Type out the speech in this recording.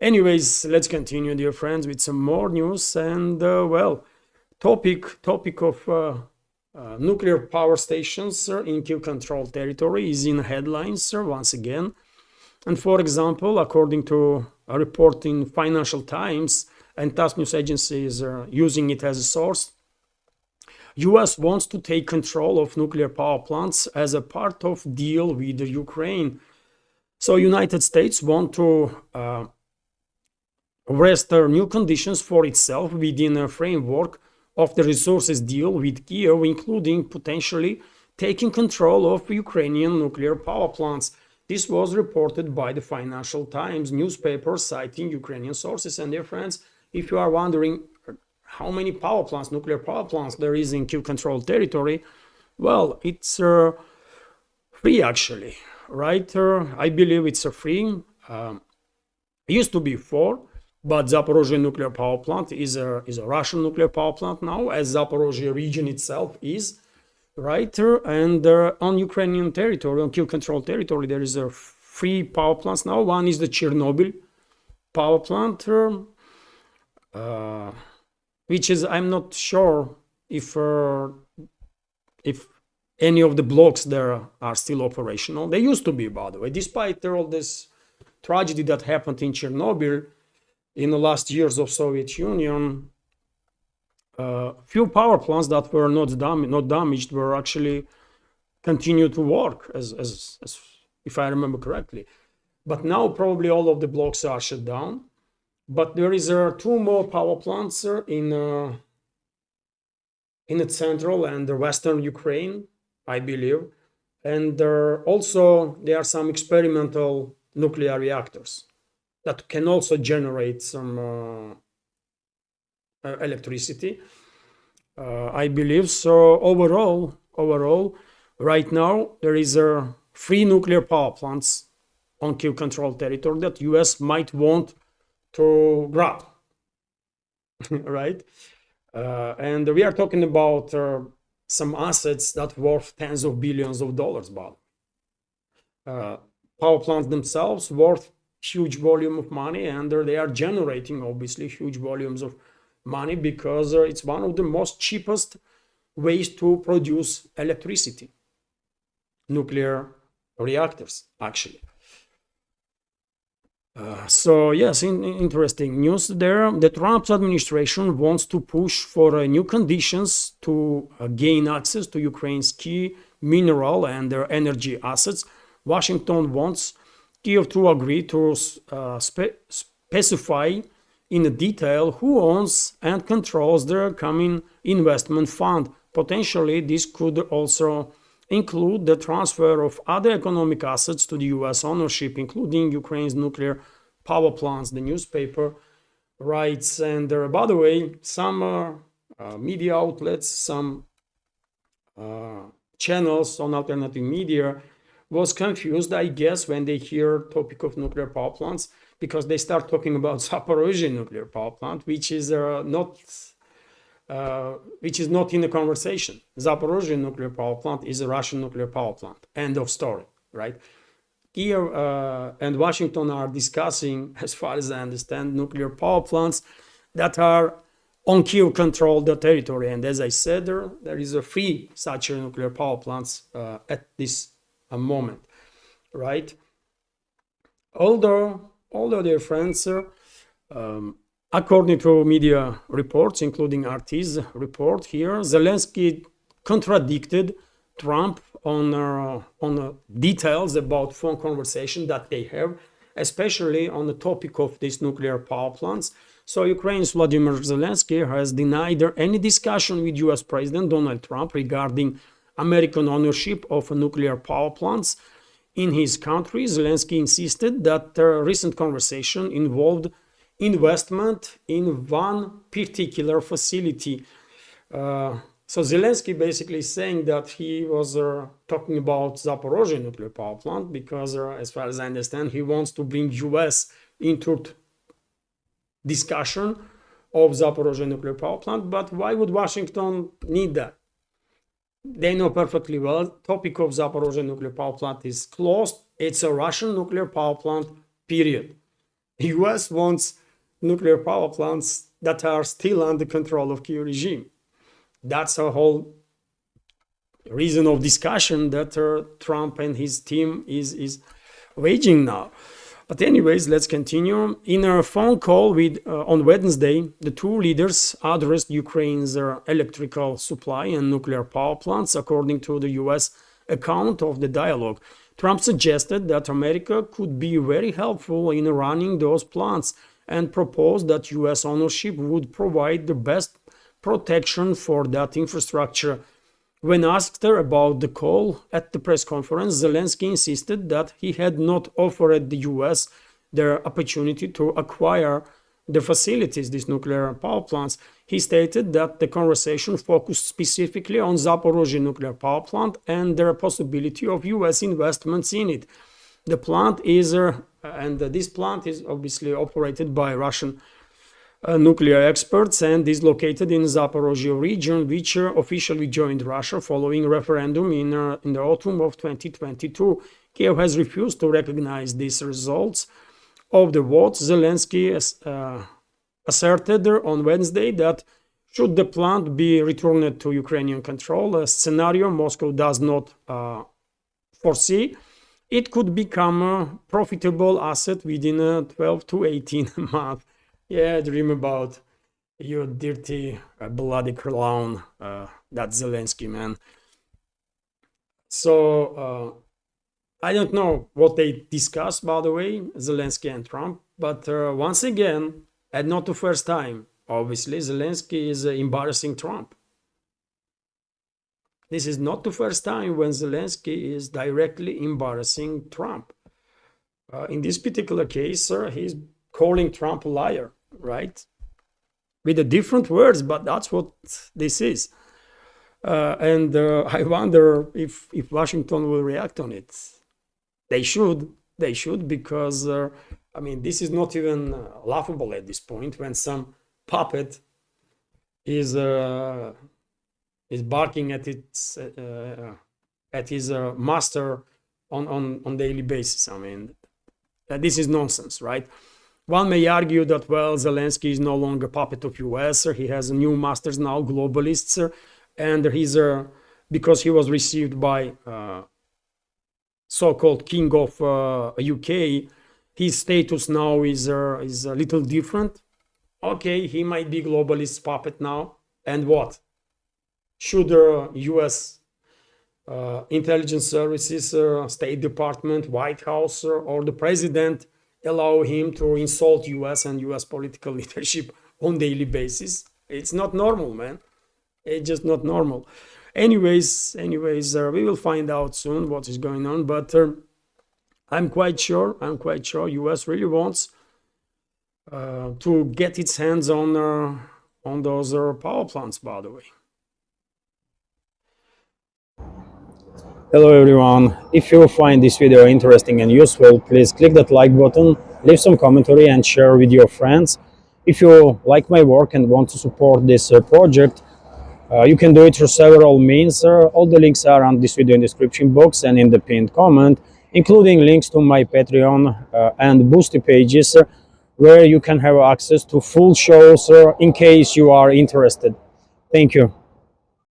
Anyways, let's continue, dear friends, with some more news. And well, topic of nuclear power stations in Kiev-controlled territory is in headlines once again. And for example, according to a report in Financial Times, and TASS news agency is using it as a source, US wants to take control of nuclear power plants as a part of deal with Ukraine. So United States want to register new conditions for itself within a framework of the resources deal with Kiev, including potentially taking control of Ukrainian nuclear power plants. This was reported by the Financial Times newspaper, citing Ukrainian sources. And dear friends, if you are wondering how many power plants, nuclear power plants there is in Kiev-controlled territory, well, it's free actually, right? I believe it's a free. Used to be 4, but Zaporozhye nuclear power plant is a Russian nuclear power plant now, as Zaporozhye region itself is, right? And on Ukrainian territory, on Kiev-controlled territory, there is a free power plants now. One is the Chernobyl power plant, which is, I'm not sure if any of the blocks there are still operational. They used to be, by the way, despite all this tragedy that happened in Chernobyl in the last years of Soviet Union. Few power plants that were not damaged were actually continued to work, as if I remember correctly. But now probably all of the blocks are shut down. But there is 2 more power plants in the central and the western Ukraine, I believe. And also there are some experimental nuclear reactors that can also generate some electricity, I believe. So overall, right now there is 3 nuclear power plants on Kiev-controlled territory that US might want to grab, right? And we are talking about some assets that worth tens of billions of dollars, but power plants themselves worth huge volume of money, and they are generating obviously huge volumes of money because it's one of the most cheapest ways to produce electricity. Nuclear reactors, actually. So yes, interesting news there. The Trump administration wants to push for new conditions to gain access to Ukraine's key mineral and their energy assets. Washington wants Kiev to agree to specify in detail who owns and controls their coming investment fund. Potentially, this could also include the transfer of other economic assets to the US ownership, including Ukraine's nuclear power plants, the newspaper writes. And by the way, some media outlets, some channels on alternative media was confused, I guess, when they hear topic of nuclear power plants, because they start talking about Zaporozhye nuclear power plant, which is not in the conversation. Zaporozhye nuclear power plant is a Russian nuclear power plant. End of story, right? Kiev and Washington are discussing, as far as I understand, nuclear power plants that are on Kiev-controlled territory. And as I said, there is a free such nuclear power plants at this moment, right? Although, dear friends, according to media reports, including RT's report here, Zelensky contradicted Trump on details about phone conversation that they have, especially on the topic of these nuclear power plants. So Ukraine's Vladimir Zelensky has denied any discussion with US President Donald Trump regarding American ownership of nuclear power plants in his country. Zelensky insisted that the recent conversation involved investment in one particular facility. So Zelensky basically is saying that he was talking about Zaporozhye nuclear power plant because, as far as I understand, he wants to bring US into discussion of Zaporozhye nuclear power plant. But why would Washington need that? They know perfectly well topic of Zaporozhye nuclear power plant is closed. It's a Russian nuclear power plant, period. The US wants nuclear power plants that are still under control of Kyiv regime. That's a whole reason of discussion that Trump and his team is waging now. But anyways, let's continue. In a phone call on Wednesday, the two leaders addressed Ukraine's electrical supply and nuclear power plants, according to the US account of the dialogue. Trump suggested that America could be very helpful in running those plants and proposed that US ownership would provide the best protection for that infrastructure. When asked about the call at the press conference, Zelensky insisted that he had not offered the US the opportunity to acquire the facilities, these nuclear power plants. He stated that the conversation focused specifically on Zaporozhye nuclear power plant and the possibility of US investments in it. The plant is, this plant is obviously operated by Russian nuclear experts and is located in Zaporozhye region, which officially joined Russia following a referendum in the autumn of 2022. Kiev has refused to recognize these results of the vote. Zelensky asserted on Wednesday that should the plant be returned to Ukrainian control, a scenario Moscow does not foresee, it could become a profitable asset within 12 to 18 months. Yeah, dream about you dirty, bloody clown, that Zelensky, man. So, I don't know what they discussed, by the way, Zelensky and Trump, but once again, and not the first time, obviously, Zelensky is embarrassing Trump. This is not the first time when Zelensky is directly embarrassing Trump. In this particular case, he's calling Trump a liar, right? With the different words, but that's what this is. And I wonder if Washington will react on it. They should, because I mean, this is not even laughable at this point when some puppet is barking at his master on daily basis. I mean, this is nonsense, right? One may argue that, well, Zelensky is no longer puppet of US. He has new masters now, globalists, and he's because he was received by so-called king of UK. His status now is a little different. Okay, he might be globalist puppet now, and what? Should US intelligence services, State Department, White House, or the president allow him to insult US and US political leadership on daily basis? It's not normal, man. It's just not normal. Anyways, we will find out soon what is going on, but I'm quite sure US really wants to get its hands on those power plants, by the way. Hello everyone, if you find this video interesting and useful, please click that like button, leave some commentary and share with your friends. If you like my work and want to support this project, you can do it through several means. All the links are on this video in the description box and in the pinned comment, including links to my Patreon and Boosty pages, where you can have access to full shows in case you are interested. Thank you.